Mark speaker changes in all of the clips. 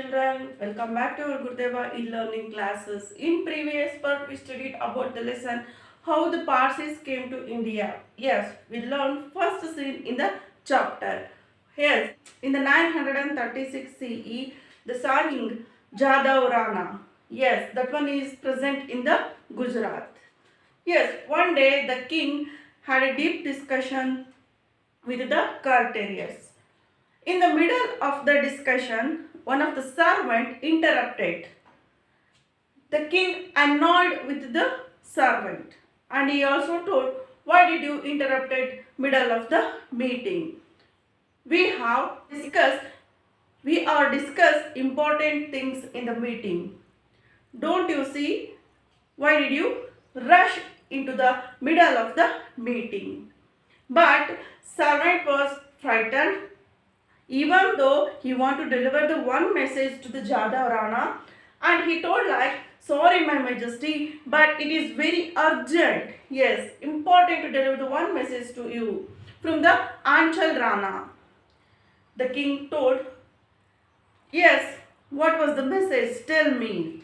Speaker 1: children, welcome back to our Gurudeva e-learning classes. In previous part we studied about the lesson how the Parsis came to India. Yes, we learned first scene in the chapter. Yes, in the 936 CE, the King Jadhav Rana. Yes, that one is present in the Gujarat. Yes, one day the king had a deep discussion with the courtiers. In the middle of the discussion, one of the servants interrupted. The king annoyed with the servant and he also told, why did you interrupted middle of the meeting? We are discussed important things in the meeting. Don't you see? Why did you rush into the middle of the meeting? But servant was frightened even though he wanted to deliver the one message to the Jadhav Rana, and he told like, sorry my majesty, but it is very urgent. Yes, important to deliver the one message to you from the Anchal Rana. The king told, yes, what was the message? Tell me.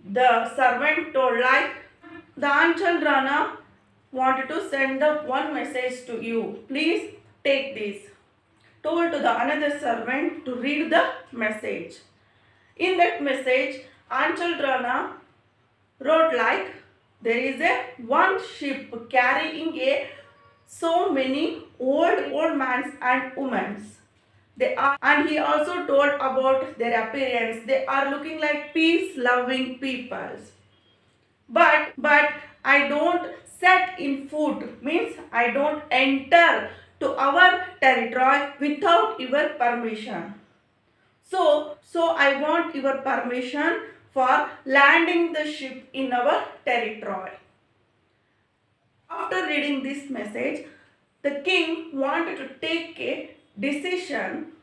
Speaker 1: The servant told like, the Anchal Rana wanted to send the one message to you. Please take this. Told to the another servant to read the message. In that message, Anchal Rana wrote like, there is a one ship carrying a so many old men and women. They are, and he also told about their appearance. They are looking like peace-loving peoples. But I don't set in foot, means I don't enter to our territory without your permission. So I want your permission for landing the ship in our territory. After reading this message, the king wanted to take a decision.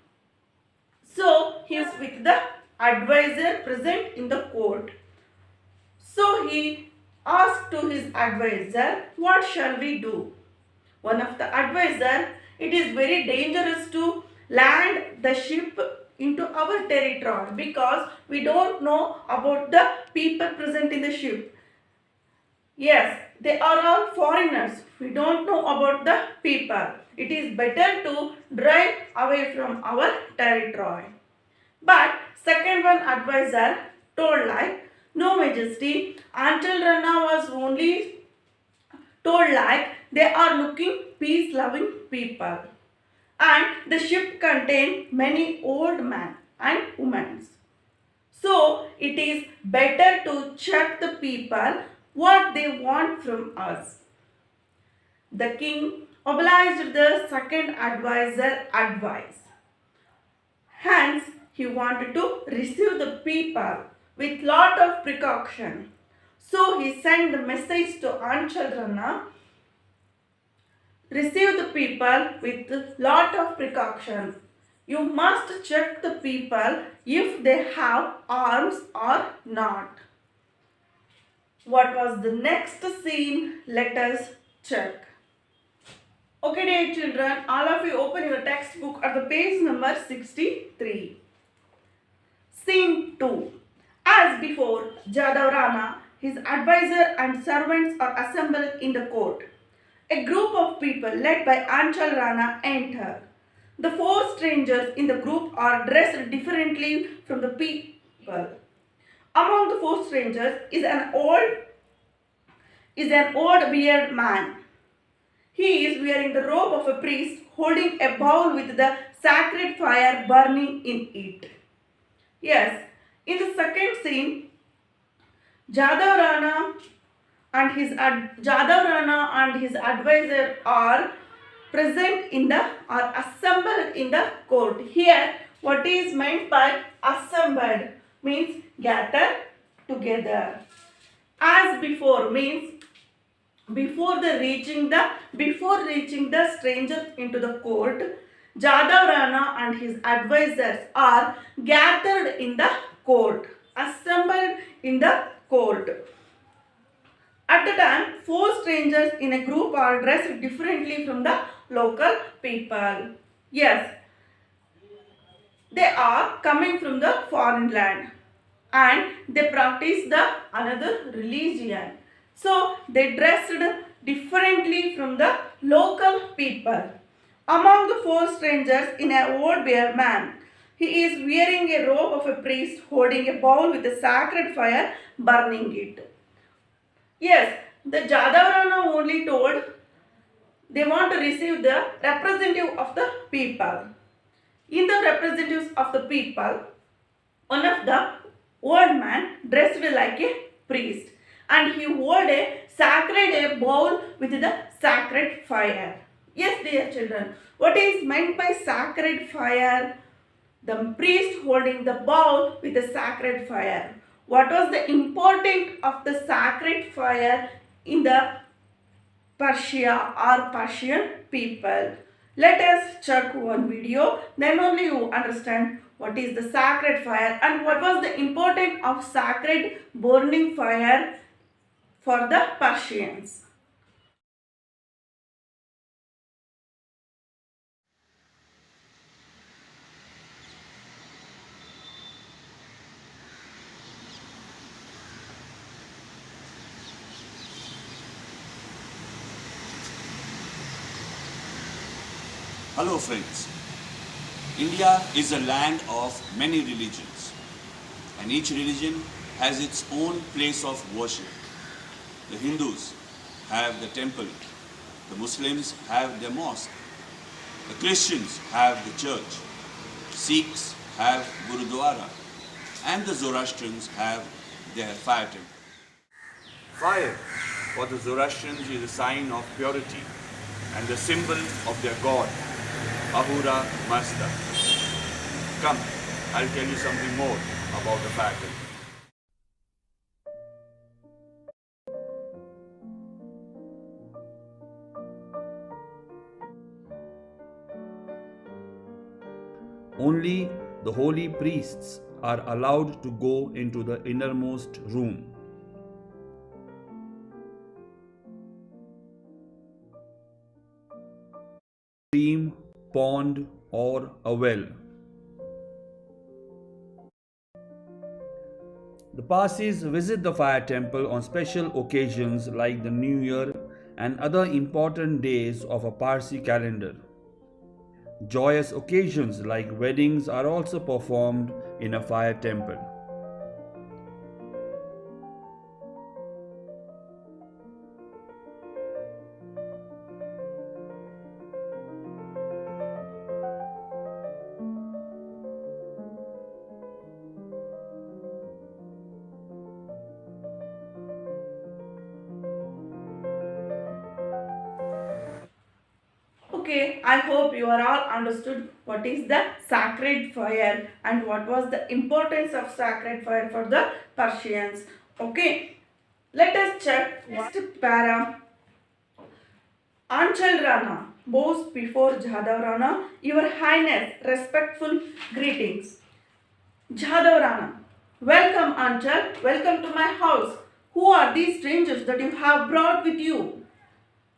Speaker 1: So he is with the advisor present in the court. So he asked to his advisor, what shall we do? One of the advisor, it is very dangerous to land the ship into our territory because we don't know about the people present in the ship. Yes, they are all foreigners. We don't know about the people. It is better to drive away from our territory. But second one advisor told like, no majesty, Anchal Rana was only told like they are looking peace-loving people. And the ship contained many old men and women. So it is better to check the people what they want from us. The king obliged the second advisor advice. Hence, he wanted to receive the people with lot of precaution. So he sent the message to Anchal Rana, receive the people with lot of precaution. You must check the people if they have arms or not. What was the next scene? Let us check. Okay dear children, all of you open your textbook at the page number 63. Scene 2. As before, Jadhav Rana, his advisor and servants are assembled in the court. A group of people led by Anchal Rana enter. The four strangers in the group are dressed differently from the people. Among the four strangers is an old bearded man. He is wearing the robe of a priest, holding a bowl with the sacred fire burning in it. Yes, in the second scene, Jadhav Rana and his advisor are assembled in the court. Here, what is meant by assembled means gather together. As before means before reaching the strangers into the court, Jadhav Rana and his advisors are gathered in the court, assembled in the court. At the time, four strangers in a group are dressed differently from the local people. Yes. They are coming from the foreign land and they practice the another religion. So they dressed differently from the local people. Among the four strangers in a old bear man, he is wearing a robe of a priest holding a bowl with a sacred fire burning it. Yes, the Jadavrana only told they want to receive the representative of the people. In the representatives of the people, one of the old man dressed like a priest and he held a sacred bowl with the sacred fire. Yes, dear children, what is meant by sacred fire? The priest holding the bowl with the sacred fire. What was the importance of the sacred fire in the Persia or Persian people? Let us check one video, then only you understand what is the sacred fire and what was the importance of sacred burning fire for the Persians.
Speaker 2: Hello friends. India is a land of many religions and each religion has its own place of worship. The Hindus have the temple, the Muslims have their mosque, the Christians have the church, Sikhs have Gurudwara and the Zoroastrians have their fire temple. Fire for the Zoroastrians is a sign of purity and the symbol of their god, Ahura Mazda. Come, I'll tell you something more about the fire temple. Only the holy priests are allowed to go into the innermost room. Stream, pond, or a well. The Parsis visit the fire temple on special occasions like the New Year and other important days of a Parsi calendar. Joyous occasions like weddings are also performed in a fire temple.
Speaker 1: Okay, I hope you are all understood what is the sacred fire and what was the importance of sacred fire for the Persians. Okay, let us check next para. Anchal Rana bows before Jadav Rana, Your Highness, respectful greetings. Jadav Rana, welcome Anchal, welcome to my house. Who are these strangers that you have brought with you?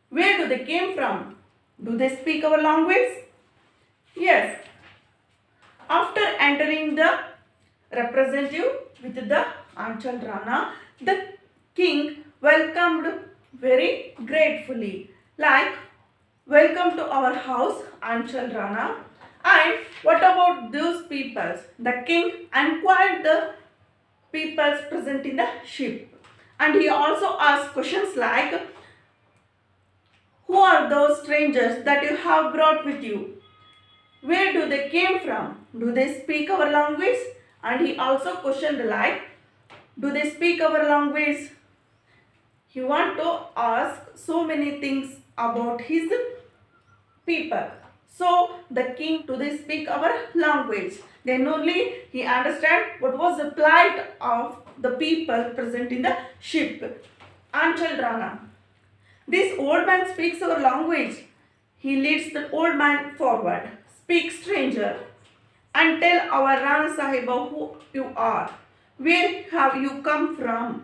Speaker 1: Where do they came from? Do they speak our language? Yes. After entering the representative with the Anchal Rana, the king welcomed very gratefully. Like, welcome to our house, Anchal Rana. And what about those peoples? The king inquired the peoples present in the ship. And he also asked questions like, who are those strangers that you have brought with you? Where do they came from? Do they speak our language? And he also questioned like, do they speak our language? He want to ask so many things about his people. So the king, do they speak our language? Then only he understand what was the plight of the people present in the ship. Anchal Rana. This old man speaks our language. He leads the old man forward. Speak, stranger, and tell our Rana Sahiba who you are. Where have you come from?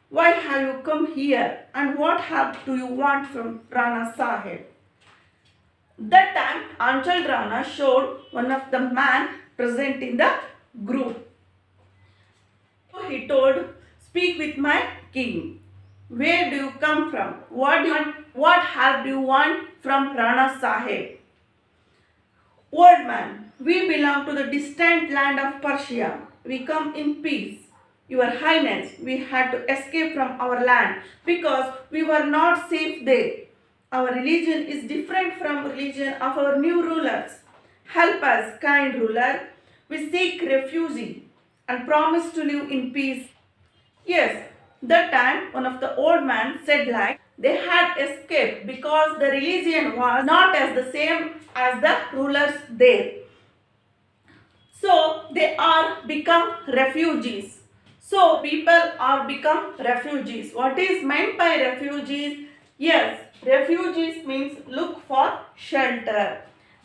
Speaker 1: Why have you come here? And what help do you want from Rana Sahib? That time, Anchal Rana showed one of the man present in the group. So he told, "Speak with my king. Where do you come from? What do you want? What help do you want from Rana Sahib?" "Old man, we belong to the distant land of Persia. We come in peace. Your Highness, we had to escape from our land because we were not safe there. Our religion is different from religion of our new rulers. Help us, kind ruler. We seek refuge and promise to live in peace." Yes, that time one of the old man said like they had escaped because the religion was not as the same as the rulers there. So they are become refugees. So people are become refugees. What is meant by refugees? Yes, refugees means look for shelter.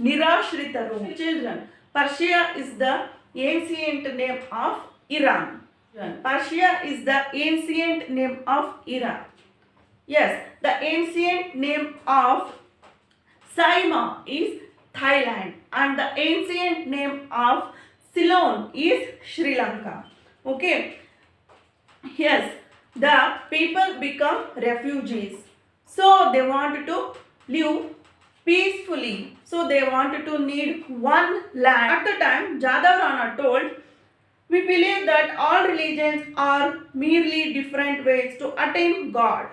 Speaker 1: Nirashritaru. Children. Persia is the ancient name of Iran. Persia is the ancient name of Iran. Yes, the ancient name of Saima is Thailand and the ancient name of Ceylon is Sri Lanka. Okay. Yes, the people become refugees. So they wanted to live peacefully. So they wanted to need one land. At the time, Jadav Rana told, "We believe that all religions are merely different ways to attain God.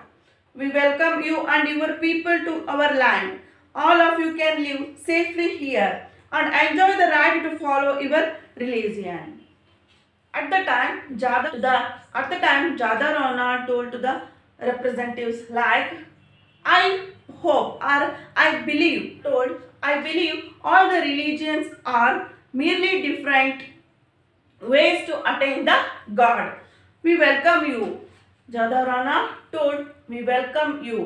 Speaker 1: We welcome you and your people to our land. All of you can live safely here and enjoy the right to follow your religion." At the time, Jada Rana told to the representatives like, "I hope or I believe all the religions are merely different ways to attain the God. We welcome you." Jada Rana told, "We welcome you.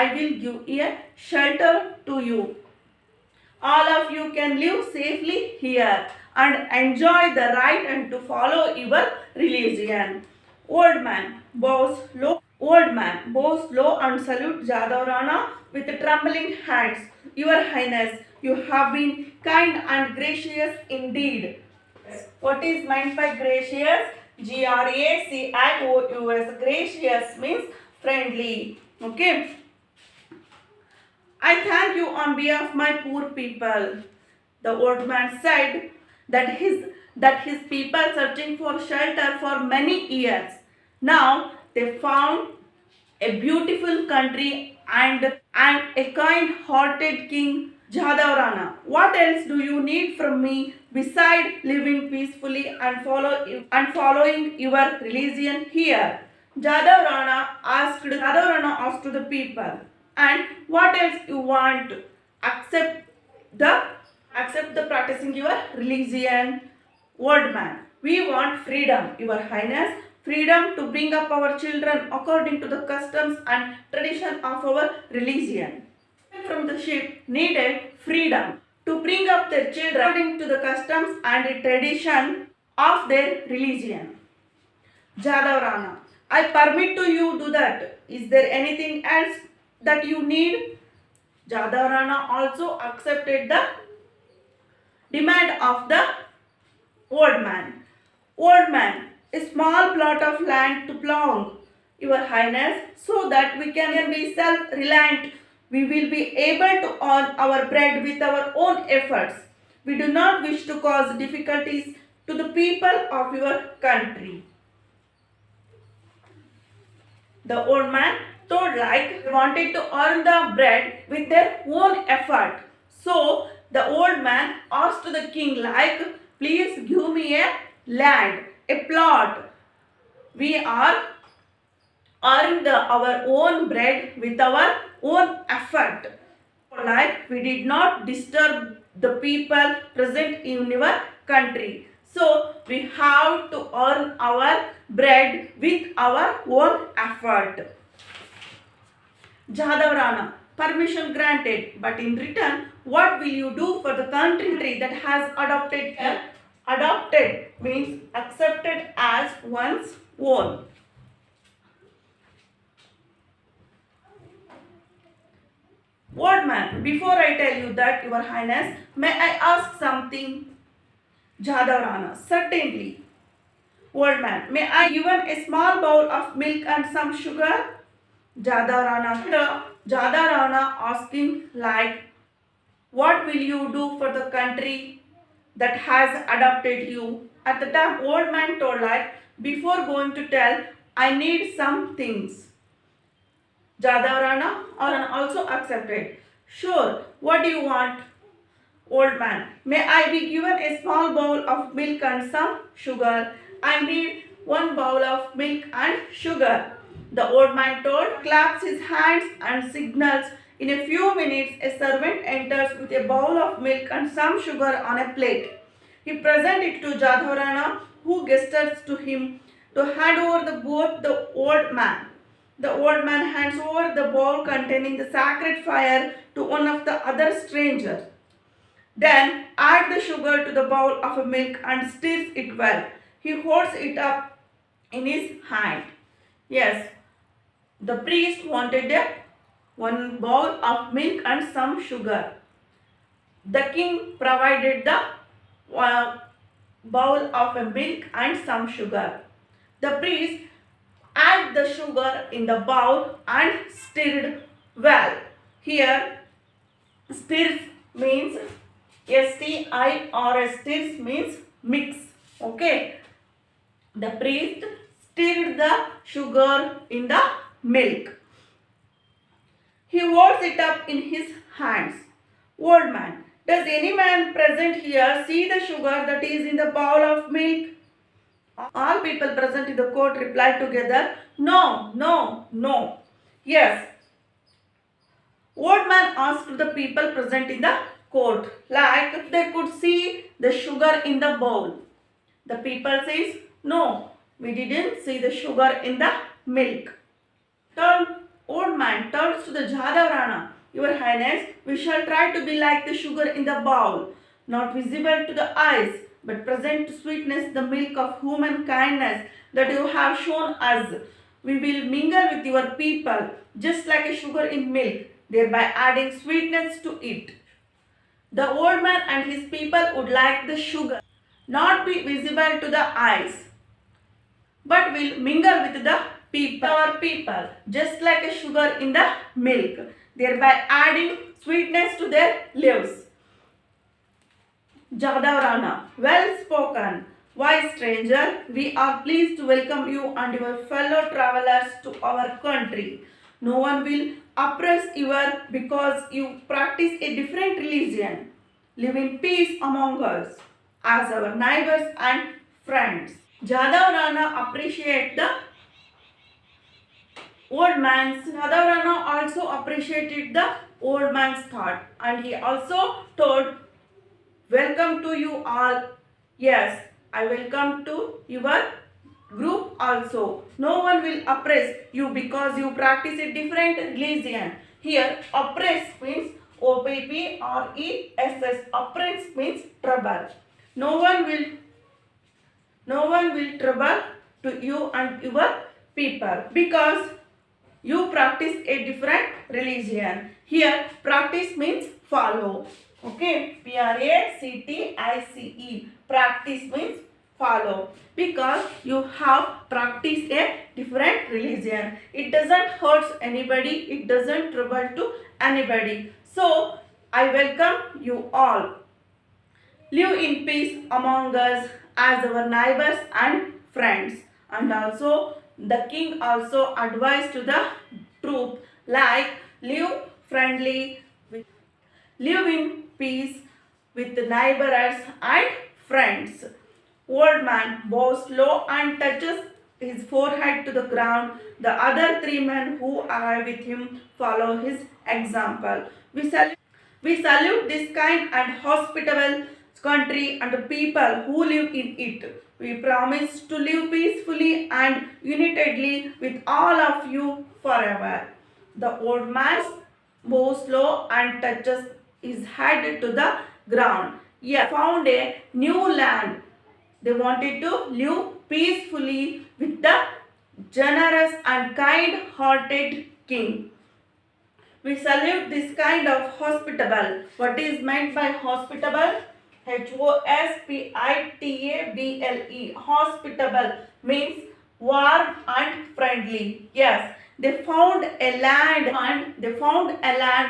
Speaker 1: I will give a shelter to you. All of you can live safely here and enjoy the right and to follow your religion." Old man bows low and salute Jadav Rana with trembling hands. "Your Highness, you have been kind and gracious indeed." What is meant by gracious? Gracious. Gracious means friendly. Okay. "I thank you on behalf of my poor people." The old man said that his people searching for shelter for many years. Now they found a beautiful country and a kind-hearted king, Jadav Rana. "What else do you need from me beside living peacefully and following your religion here?" Jadav Rana asked to the people, "And what else you want? Accept the practicing your religion." Old man, "We want freedom, your Highness. Freedom to bring up our children according to the customs and tradition of our religion." From the ship needed freedom to bring up their children according to the customs and tradition of their religion. Jadav Rana, "I permit to you do that. Is there anything else that you need?" Jadav Rana also accepted the demand of the old man. "Old man, a small plot of land to plow, your Highness, so that we can be self-reliant. We will be able to earn our bread with our own efforts. We do not wish to cause difficulties to the people of your country." The old man told like they wanted to earn the bread with their own effort. So the old man asked the king like, "Please give me a land, a plot. We are earning our own bread with our own effort. Like we did not disturb the people present in your country. So we have to earn our bread with our own effort." Jadav Rana, "Permission granted, but in return, what will you do for the country that has adopted means accepted as one's own?" Old man, "Before I tell you that, your Highness, may I ask something?" Jadhav Rana, certainly. Old man, may I given a small bowl of milk and some sugar? Jadhav Rana asking like, what will you do for the country that has adopted you? At the time, old man told like, before going to tell, I need some things. Jadhav Rana also accepted. Sure, what do you want? Old man, may I be given a small bowl of milk and some sugar? I need one bowl of milk and sugar. The old man told, claps his hands and signals. In a few minutes, a servant enters with a bowl of milk and some sugar on a plate. He presents it to Jadhav Rana, who gestures to him to hand over both the old man. The old man hands over the bowl containing the sacred fire to one of the other strangers. Then add the sugar to the bowl of milk and stirs it well. He holds it up in his hand. Yes, the priest wanted one bowl of milk and some sugar. The king provided the bowl of milk and some sugar. The priest added the sugar in the bowl and stirred well. Here, stirs means STIRS, stirs means mix. Okay. The priest stirred the sugar in the milk. He holds it up in his hands. Old man, does any man present here see the sugar that is in the bowl of milk? All people present in the court replied together, no, no, no. Yes. Old man asked the people present in the court, like if they could see the sugar in the bowl. The people says, no, we didn't see the sugar in the milk. Old man turns to the Jadhav Rana, Your Highness, we shall try to be like the sugar in the bowl, not visible to the eyes, but present to sweetness the milk of human kindness that you have shown us. We will mingle with your people, just like a sugar in milk, thereby adding sweetness to it. The old man and his people would like the sugar not be visible to the eyes, but will mingle with the people, just like a sugar in the milk, thereby adding sweetness to their lives. Jadhav Rana, well spoken. Why, stranger, we are pleased to welcome you and your fellow travelers to our country. No one will oppress you because you practice a different religion. Live in peace among us as our neighbors and friends. Jadhav Rana appreciated the old man's. Jadhav Rana also appreciated the old man's thought, and he also told, welcome to you all. Yes, I welcome to your group also. No one will oppress you because you practice a different religion. Here, oppress means OPPRESS. Oppress means trouble. No one will trouble to you and your people because you practice a different religion. Here, practice means follow. Okay, PRACTICE. Practice means follow because you have practiced a different religion. It doesn't hurt anybody. It doesn't trouble to anybody. So, I welcome you all. Live in peace among us as our neighbors and friends. And also, the king also advised to the truth like live friendly, live in peace with the neighbors and friends. Old man bows low and touches his forehead to the ground. The other three men who are with him follow his example. We salute this kind and hospitable country and the people who live in it. We promise to live peacefully and unitedly with all of you forever. The old man bows low and touches his head to the ground. Yeah, found a new land. They wanted to live peacefully with the generous and kind-hearted king. We salute this kind of hospitable. What is meant by hospitable? Hospitable. Hospitable means warm and friendly. Yes, they found a land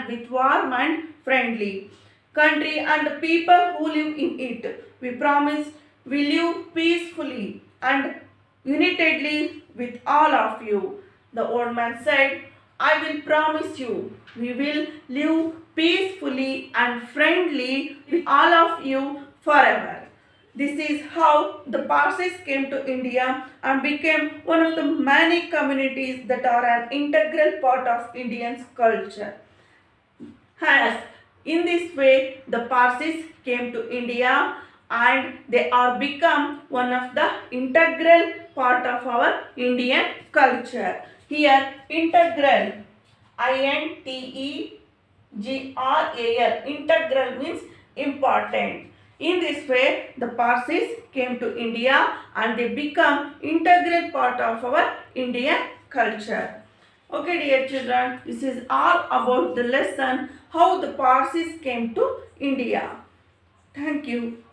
Speaker 1: with warm and friendly country and the people who live in it. We promise we live peacefully and unitedly with all of you. The old man said, I will promise you, we will live peacefully and friendly with all of you forever. This is how the Parsis came to India and became one of the many communities that are an integral part of Indian culture. Hence, in this way, the Parsis came to India and they are become one of the integral part of our Indian culture. Here, integral, INTEGRAL, integral means important. In this way, the Parsis came to India and they become integral part of our Indian culture. Okay, dear children, this is all about the lesson how the Parsis came to India. Thank you.